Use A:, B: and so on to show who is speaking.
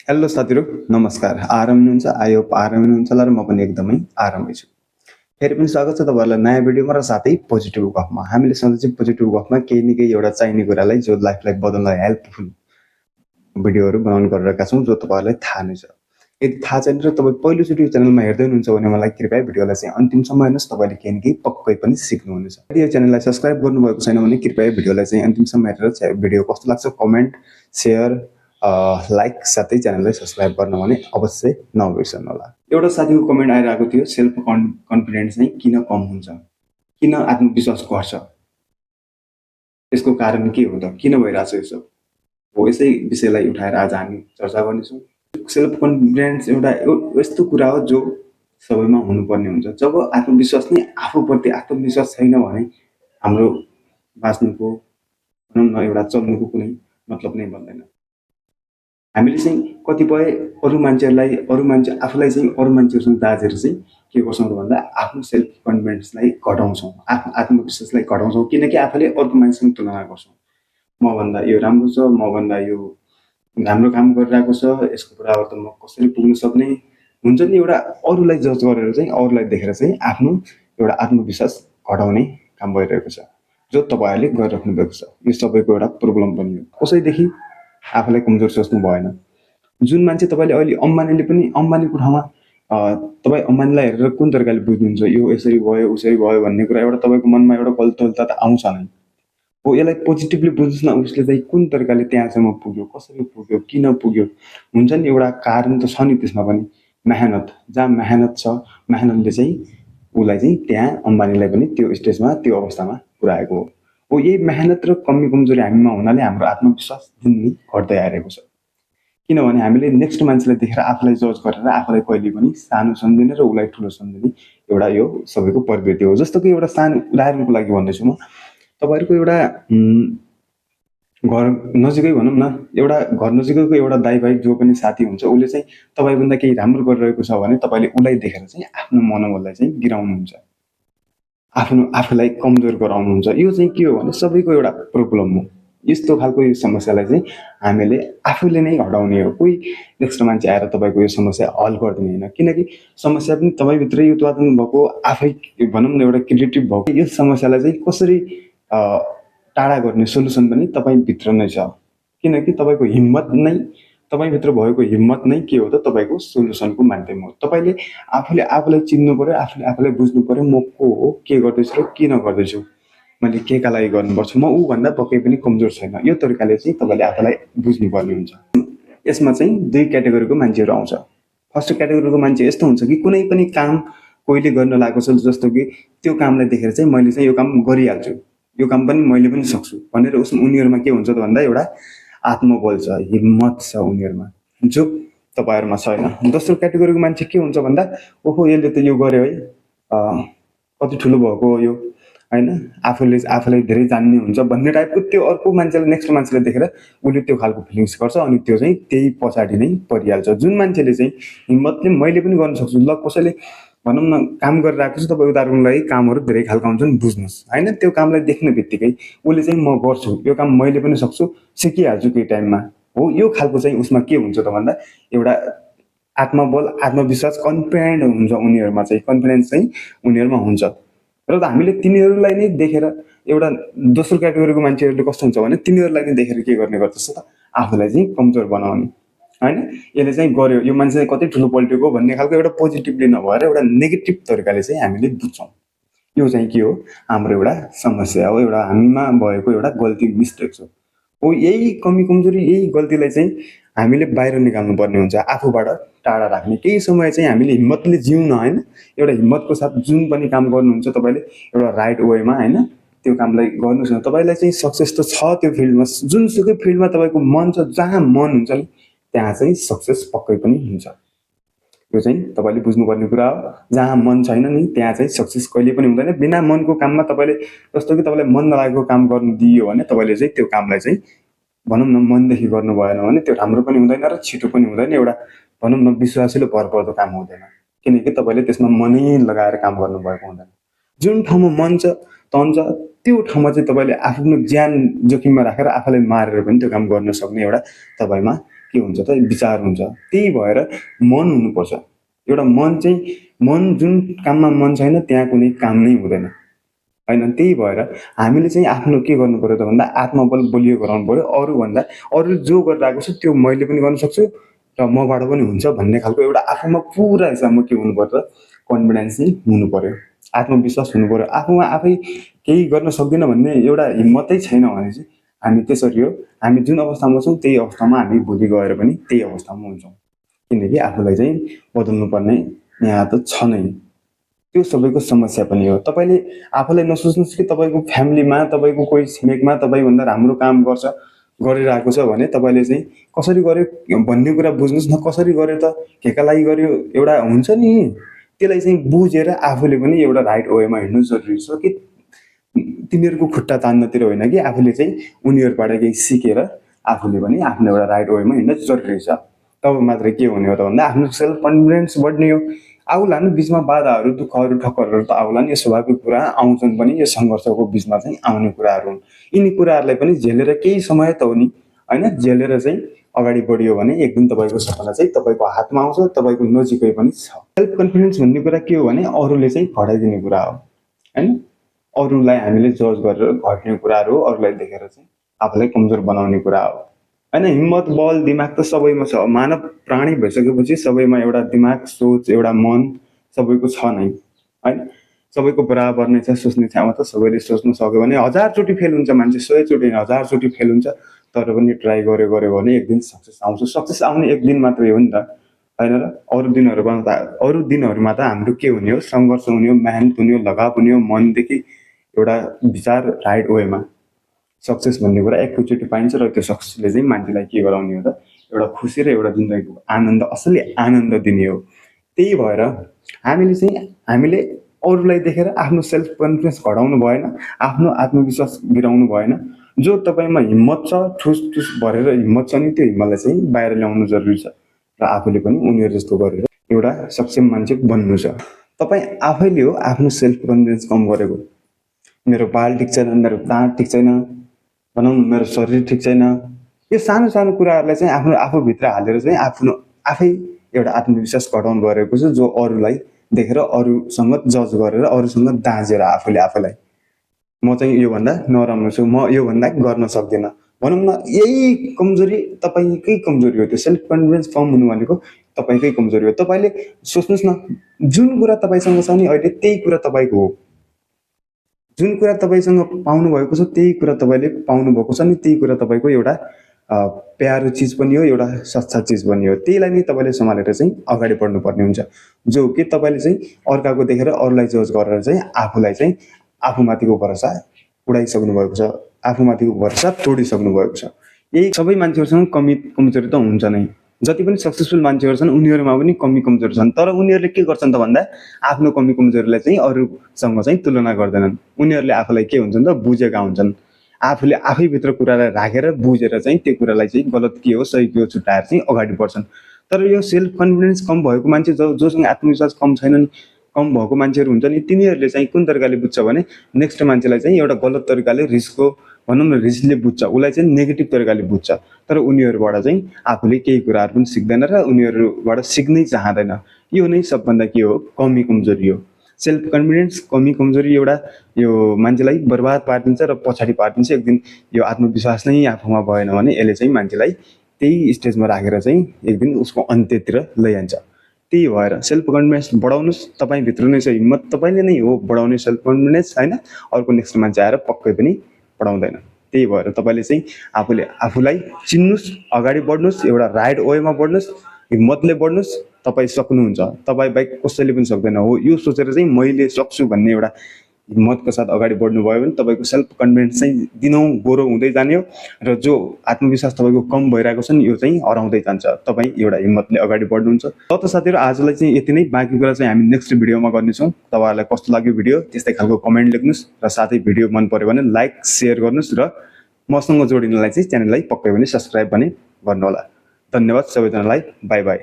A: Hello साथीहरू, नमस्कार। आराम हुनुहुन्छ? आई होप आराम हुनुहुन्छ होला र म पनि एकदमै आरामै छु। फेरि पनि स्वागत छ तपाईँहरूलाई नयाँ भिडियोमा र साथै पोजिटिभ गफमा। हामीले सधैँ चाहिँ पोजिटिभ गफमा केही न केही एउटा चाहिने कुरालाई जो लाइफलाई बदल्न हेल्पफुल भिडियोहरू बनाउने गरिरहेका छौँ, जो तपाईँहरूलाई थाहा नै छ। यदि थाहा छैन र तपाईँ पहिलोचोटि यो च्यानलमा हेर्दै हुनुहुन्छ भने मलाई कृपया भिडियोलाई चाहिँ अन्तिमसम्म हेर्नुहोस्, तपाईँले केही न केही पक्कै पनि सिक्नुहुनेछ। यदि यो च्यानललाई सब्सक्राइब गर्नुभएको छैन भने कृपया भिडियोलाई चाहिँ अन्तिमसम्म हेरेर भिडियो कस्तो लाग्छ कमेन्ट, सेयर, लाइक साथै च्यानललाई सब्सक्राइब गर्न भने अवश्य नबिर्सनु होला। एउटा साथीको कमेन्ट आइरहेको थियो, सेल्फ कन्फिडेन्स चाहिँ किन कम हुन्छ, किन आत्मविश्वास घट्छ, यसको कारण के हो त, किन भइरहेछ यो सब हो, यसै विषयलाई उठाएर आज हामी चर्चा गर्नेछौँ। सेल्फ कन्फिडेन्स एउटा यस्तो कुरा हो जो सबैमा हुनुपर्ने हुन्छ। जब आत्मविश्वास नै आफूप्रति आत्मविश्वास छैन भने हाम्रो बाँच्नुको भनौँ न एउटा चल्नुको कुनै मतलब नै बन्दैन। हामीले चाहिँ कतिपय अरू मान्छे आफूलाई चाहिँ अरू मान्छेहरूसँग दाजेर चाहिँ के गर्छौँ भन्दा आफ्नो सेल्फ कन्फिडेन्सलाई घटाउँछौँ, आफ्नो आत्मविश्वासलाई घटाउँछौँ, किनकि आफूले अर्को मान्छेसँग तुलना गर्छौँ। मभन्दा यो राम्रो छ, मभन्दा यो राम्रो काम गरिरहेको छ, यसको बराबर त म कसरी पुग्न सक्ने हुन्छ नि। एउटा अरूलाई जज गरेर चाहिँ अरूलाई देखेर चाहिँ आफ्नो एउटा आत्मविश्वास घटाउने काम भइरहेको छ, जो तपाईँहरूले गरिराख्नु भएको छ। यो सबैको एउटा प्रब्लम पनि हो। कसैदेखि आफूलाई कमजोर सोच्नु भएन। जुन मान्छे तपाईँले अहिले अम्बानीको ठाउँमा तपाईँ अम्बानीलाई हेरेर कुन तरिकाले बुझ्नुहुन्छ, यो यसरी भयो उसरी भयो भन्ने कुरा एउटा तपाईँको मनमा एउटा कल्तुलता त आउँछ नै हो। यसलाई पोजिटिभली बुझ्नुहोस् न, उसले चाहिँ कुन तरिकाले त्यहाँसम्म पुग्यो, कसरी पुग्यो, किन पुग्यो, हुन्छ नि एउटा कारण त छ नि त्यसमा पनि। मेहनत, जहाँ मेहनत छ, मेहनतले चाहिँ उसलाई चाहिँ त्यहाँ अम्बानीलाई पनि त्यो स्टेजमा त्यो अवस्थामा पुऱ्याएको हो। यही मेहनत र कमी कमजोरी हामीमा हुनाले हाम्रो आत्मविश्वास दिनदिन घट्दै आइरहेको छ। किनभने हामीले नेक्स्ट मान्छेलाई देखेर आफूलाई जज गरेर आफूलाई कहिले पनि सानो सम्झिने र उसलाई ठुलो सम्झिने एउटा यो सबैको प्रवृत्ति हो। जस्तो कि एउटा सानो उदाहरणको लागि भन्दैछु म, तपाईँहरूको एउटा घर नजिकै भनौँ न, एउटा घर नजिकैको एउटा दाइ जो पनि साथी हुन्छ, उसले चाहिँ तपाईँभन्दा केही राम्रो गरिरहेको छ भने तपाईँले उसलाई देखेर चाहिँ आफ्नो मनोबललाई चाहिँ गिराउनुहुन्छ, आफूलाई कमजोर गराउनुहुन्छ। यो चाहिँ के हो भने सबैको एउटा प्रब्लम हो। यस्तो खालको यो समस्यालाई चाहिँ हामीले आफूले नै हटाउने हो। कोही नेक्स्ट मान्छे आएर तपाईँको यो समस्या हल गरिदिने होइन, किनकि समस्या पनि तपाईँभित्रै उत्पादन भएको, आफै भनौँ न एउटा क्रिएटिभ भएको। यो समस्यालाई चाहिँ कसरी टाढा गर्ने सोल्युसन पनि तपाईँभित्र नै छ, किनकि तपाईँको हिम्मत नै, तपाईँभित्र भएको हिम्मत नै के हो त, तपाईँको सोल्युसनको माध्यम हो। तपाईँले आफूलाई चिन्नु पर्यो, आफूलाई बुझ्नु पर्यो, म को हो, के गर्दैछु र किन गर्दैछु, मैले के का लागि गर्नुपर्छ, म ऊभन्दा पक्कै पनि कमजोर छैन। यो तरिकाले चाहिँ तपाईँले आफूलाई बुझ्नुपर्ने हुन्छ। यसमा चाहिँ दुई क्याटेगोरीको मान्छेहरू आउँछ। फर्स्ट क्याटेगोरीको मान्छे यस्तो हुन्छ कि कुनै पनि काम कोहीले गर्न लागेको छ, जस्तो कि त्यो कामलाई देखेर चाहिँ मैले चाहिँ यो काम गरिहाल्छु, यो काम पनि मैले पनि सक्छु भनेर उनीहरूमा के हुन्छ त भन्दा एउटा आत्मबल छ, हिम्मत छ उनीहरूमा, जो तपाईँहरूमा छैन। दोस्रो क्याटेगोरीको मान्छे के हुन्छ भन्दा ओहो यसले त यो गर्यो है, कति ठुलो भएको हो यो, होइन, आफूलाई धेरै जान्ने हुन्छ भन्ने टाइपको त्यो अर्को मान्छेले नेक्स्ट मान्छेले देखेर उसले त्यो खालको फिलिङ्स गर्छ, अनि त्यो चाहिँ त्यही पछाडि नै परिहाल्छ। जुन मान्छेले चाहिँ हिम्मतले मैले पनि गर्न सक्छु, ल कसैले भनौँ न काम गरिरहेको छ, तपाईँ उदाहरणको लागि कामहरू धेरै खालको हुन्छन् बुझ्नुहोस्, होइन, त्यो कामलाई देख्ने बित्तिकै उसले चाहिँ म गर्छु, यो काम मैले पनि सक्छु, सिकिहाल्छु केही टाइममा हो। यो खालको चाहिँ उसमा के हुन्छ त भन्दा एउटा आत्मबल, आत्मविश्वास, कन्फिडेन्ट हुन्छ उनीहरूमा चाहिँ, कन्फिडेन्स चाहिँ उनीहरूमा हुन्छ। र हामीले तिनीहरूलाई नै देखेर एउटा दोस्रो क्याटेगोरीको मान्छेहरूले कस्तो हुन्छ भने तिनीहरूलाई नै देखेर के गर्ने गर्दछ त, आफूलाई चाहिँ कमजोर बनाउने, होइन, यसले चाहिँ गर्यो, यो मान्छे चाहिँ कति ठुलो पल्टेको भन्ने खालको एउटा पोजिटिभली नभएर एउटा नेगेटिभ तरिकाले चाहिँ हामीले बुझ्छौँ। यो चाहिँ के हो, हाम्रो एउटा समस्या हो, एउटा हामीमा भएको एउटा गल्ती, मिस्टेक हो। यही कमी कमजोरी, यही गल्तीलाई चाहिँ हामीले बाहिर निकाल्नु पर्ने हुन्छ, आफूबाट टाढा राख्ने। केही समय चाहिँ हामीले हिम्मतले जिउन, होइन, एउटा हिम्मतको साथ जुन पनि काम गर्नुहुन्छ तपाईँले एउटा राइट वेमा, होइन, त्यो कामलाई गर्नुहोस् न। तपाईँलाई चाहिँ सक्सेस त छ त्यो फिल्डमा, जुनसुकै फिल्डमा तपाईँको मन छ, जहाँ मन हुन्छ नि त्यहाँ चाहिँ सक्सेस पक्कै पनि हुन्छ। यो चाहिँ तपाईँले बुझ्नुपर्ने कुरा हो। जहाँ मन छैन नि त्यहाँ चाहिँ सक्सेस कहिले पनि हुँदैन। बिना मनको काममा तपाईँले, जस्तो कि तपाईँलाई मन नलागेको काम गर्नु दियो भने तपाईँले चाहिँ त्यो कामलाई चाहिँ भनौँ न मनदेखि गर्नु भएन भने त्यो राम्रो पनि हुँदैन र छिटो पनि हुँदैन, एउटा भनौँ न विश्वासिलो भरपर्दो काम हुँदैन, किनकि तपाईँले त्यसमा मनै लगाएर काम गर्नुभएको हुँदैन। जुन ठाउँमा मन छ, तन छ, त्यो ठाउँमा चाहिँ तपाईँले आफ्नो ज्यान जोखिममा राखेर आफूलाई मारेर पनि त्यो काम गर्न सक्ने एउटा तपाईँमा के हुन्छ त विचार हुन्छ। त्यही भएर मन हुनुपर्छ। एउटा मन जुन काममा मन छैन त्यहाँ कुनै काम नै हुँदैन होइन। त्यही भएर हामीले चाहिँ आफ्नो के गर्नु पर्यो त भन्दा आत्मबल बलियो गराउनु पर्यो। अरू जो गरिरहेको छ त्यो मैले पनि गर्न सक्छु र मबाट पनि हुन्छ भन्ने खालको एउटा आफूमा पुरा हिसाबमा के हुनु पर्छ, कन्फिडेन्स चाहिँ हुनु पर्यो, आत्मविश्वास हुनु पर्यो। आफूमा आफै केही गर्न सक्दिनँ भन्ने एउटा हिम्मतै छैन भने चाहिँ हामी त्यसरी हो, हामी जुन अवस्थामा छौँ त्यही अवस्थामा हामी भोलि गएर पनि त्यही अवस्थामा हुन्छौँ। किनकि आफूलाई चाहिँ बदल्नु पर्ने यहाँ त छ नै। त्यो सबैको समस्या पनि हो। तपाईँले आफूलाई नसोच्नुहोस् कि तपाईँको फ्यामिलीमा तपाईँको कोही छिमेकमा तपाईँभन्दा राम्रो काम गरिरहेको छ भने तपाईँले चाहिँ कसरी गर्यो भन्ने कुरा बुझ्नुहोस् न। कसरी गर्यो त केका लागि गर्यो एउटा हुन्छ नि, त्यसलाई चाहिँ बुझेर आफूले पनि एउटा राइट वेमा हिँड्नु जरुरी छ कि तिनीहरूको खुट्टा तान्नतिर होइन कि आफूले चाहिँ उनीहरूबाट केही सिकेर आफूले पनि आफ्नो एउटा राइट वेमा हिँड्न जरुरी छ। तब मात्रै के हुने हो त भन्दा आफ्नो सेल्फ कन्फिडेन्स बढ्ने हो। आउला नि बिचमा बाधाहरू दुःखहरू ठक्करहरू त आउला नि, यो स्वाभाविक कुरा आउँछन् पनि, यो सङ्घर्षको बिचमा चाहिँ आउने कुराहरू हुन्। यिनी कुराहरूलाई पनि झेलेर केही समय त हो नि होइन, झेलेर चाहिँ अगाडि बढियो भने एक दिन तपाईँको सफलता चाहिँ तपाईँको हातमा आउँछ, तपाईँको नजिकै पनि छ। सेल्फ कन्फिडेन्स भन्ने कुरा के हो भने अरूले चाहिँ घटाइदिने कुरा हो होइन। अरूलाई हामीले जज गरेर घट्ने कुराहरू हो, अरूलाई देखेर चाहिँ आफूलाई कमजोर बनाउने कुरा हो होइन। हिम्मत बल दिमाग त सबैमा छ। मानव प्राणी भइसकेपछि सबैमा एउटा दिमाग सोच एउटा मन सबैको छ नै होइन। सबैको बराबर नै छ सोच्ने क्षमता। सबैले सोच्नु सक्यो भने 1000 चोटि फेल हुन्छ मान्छे, 100 चोटि 1000 चोटि फेल हुन्छ, तर पनि ट्राई गर्यो भने एक दिन सक्सेस आउँछ। सक्सेस आउने एक दिन मात्रै हो नि त होइन र। अरू दिनहरूमा त हाम्रो के हुने हो, सङ्घर्ष हुने हो, मेहनत हुने हो, लगाव हुने हो, मनदेखि एउटा विचार राइट वेमा। सक्सेस भन्ने कुरा एकैचोटि पाइन्छ र त्यो सक्सेसले चाहिँ मान्छेलाई के गराउने हो त एउटा खुसी र एउटा जिन्दगीको आनन्द, असली आनन्द दिने हो। त्यही भएर हामीले अरूलाई देखेर आफ्नो सेल्फ कन्फिडेन्स घटाउनु भएन, आफ्नो आत्मविश्वास गिराउनु भएन। जो तपाईँमा हिम्मत छ, ठुस ठुस भरेर हिम्मत छ नि, त्यो हिम्मतलाई चाहिँ बाहिर ल्याउनु जरुरी छ र आफूले पनि उनीहरू जस्तो गरेर एउटा सक्षम मान्छे बन्नु छ। तपाईँ आफैले हो आफ्नो सेल्फ कन्फिडेन्स कम गरेको। मेरो बाल ठिक छैन, मेरो दाँत ठिक छैन, भनौँ मेरो शरीर ठिक छैन, यो सानो सानो कुराहरूलाई चाहिँ आफूभित्र हालेर चाहिँ आफै एउटा आत्मविश्वास घटाउनु गरेको छ। जो अरूलाई देखेर अरूसँग जज गरेर अरूसँग दाँजेर आफूलाई म चाहिँ योभन्दा नराम्रो छु, म योभन्दा गर्न सक्दिनँ भनौँ न, यही कमजोरी तपाईँकै कमजोरी हो। त्यो सेल्फ कन्फिडेन्स कम हुनु भनेको तपाईँकै कमजोरी हो। तपाईँले सोच्नुहोस् न, जुन कुरा तपाईँसँग छ नि अहिले त्यही कुरा तपाईँको हो। जुन कुरा तपाईँसँग पाउनु भएको छ त्यही कुरा तपाईँले पाउनु भएको छ नि, त्यही कुरा तपाईँको एउटा प्यारो चिज पनि हो, एउटा सच्चा चिज पनि हो। त्यहीलाई नै तपाईँले सम्हालेर चाहिँ अगाडि बढ्नुपर्ने हुन्छ। जो कि तपाईँले चाहिँ अर्काको देखेर अरूलाई जज गरेर चाहिँ आफूलाई चाहिँ आफूमाथिको भरोसा उडाइसक्नु भएको छ, आफूमाथिको भरोसा तोडिसक्नु भएको छ। यही सबै मान्छेहरूसँग कमजोरी त हुन्छ नै। जति पनि सक्सेसफुल मान्छेहरू छन् उनीहरूमा पनि कमी कमजोरी छन्, तर उनीहरूले के गर्छन् त भन्दा आफ्नो कमी कमजोरीलाई चाहिँ अरूसँग चाहिँ तुलना गर्दैनन्। उनीहरूले आफूलाई के हुन्छन् त बुझेका हुन्छन्। आफूले आफैभित्र कुरालाई राखेर बुझेर चाहिँ त्यो कुरालाई चाहिँ गलत के हो सही के हो छुट्याएर चाहिँ अगाडि बढ्छन्। तर यो सेल्फ कन्फिडेन्स कम भएको मान्छे जोसँग आत्मविश्वास कम भएको मान्छेहरू हुन्छ नि, तिनीहरूले चाहिँ कुन तरिकाले बुझ्छ भने नेक्स्ट मान्छेलाई चाहिँ एउटा गलत तरिकाले भनौँ न रिसले बुझ्छ, उसलाई चाहिँ नेगेटिभ तरिकाले बुझ्छ। तर उनीहरूबाट चाहिँ आफूले केही कुराहरू पनि सिक्दैन र उनीहरूबाट सिक्नै चाहँदैन। यो नै सबभन्दा के हो, कमी कमजोरी हो। सेल्फ कन्फिडेन्स कमी कमजोरी एउटा यो मान्छेलाई बर्बाद पारिदिन्छ र पछाडि पारिदिन्छ। एक दिन यो आत्मविश्वास नै आफूमा भएन भने यसले चाहिँ मान्छेलाई त्यही स्टेजमा राखेर चाहिँ एक दिन उसको अन्त्यतिर लैजान्छ। त्यही भएर सेल्फ कन्फिडेन्स बढाउनुहोस्। तपाईँभित्र नै छ हिम्मत, तपाईँले नै हो बढाउने सेल्फ कन्फिडेन्स होइन। अर्को नेक्स्ट मान्छे आएर पक्कै पनि बढाउँदैन। त्यही भएर तपाईँले चाहिँ आफूलाई चिन्नुहोस्, अगाडि बढ्नुहोस्, एउटा राइट वेमा बढ्नुहोस्, हिम्मतले बढ्नुहोस्। तपाईँ सक्नुहुन्छ, तपाईँ बाहेक कसैले पनि सक्दैन हो। यो सोचेर चाहिँ मैले सक्छु भन्ने एउटा हिम्मतको साथ अगाडि बढ्नुभयो भने तपाईँको सेल्फ कन्फिडेन्स चाहिँ दिनौँ गोरो हुँदै जाने हो र जो आत्मविश्वास तपाईँको कम भइरहेको छ नि यो चाहिँ हराउँदै जान्छ। तपाईँ एउटा हिम्मतले अगाडि बढ्नुहुन्छ। त साथीहरू आजलाई चाहिँ यति नै, बाँकी कुरा चाहिँ हामी नेक्स्ट भिडियोमा गर्नेछौँ। तपाईँहरूलाई कस्तो लाग्यो भिडियो त्यस्तै खालको कमेन्ट लेख्नुहोस् र साथै भिडियो मन पऱ्यो भने लाइक सेयर गर्नुहोस् र मसँग जोडिनलाई चाहिँ च्यानललाई पक्कै पनि सब्सक्राइब पनि गर्नुहोला। धन्यवाद सबैजनालाई, बाई बाई।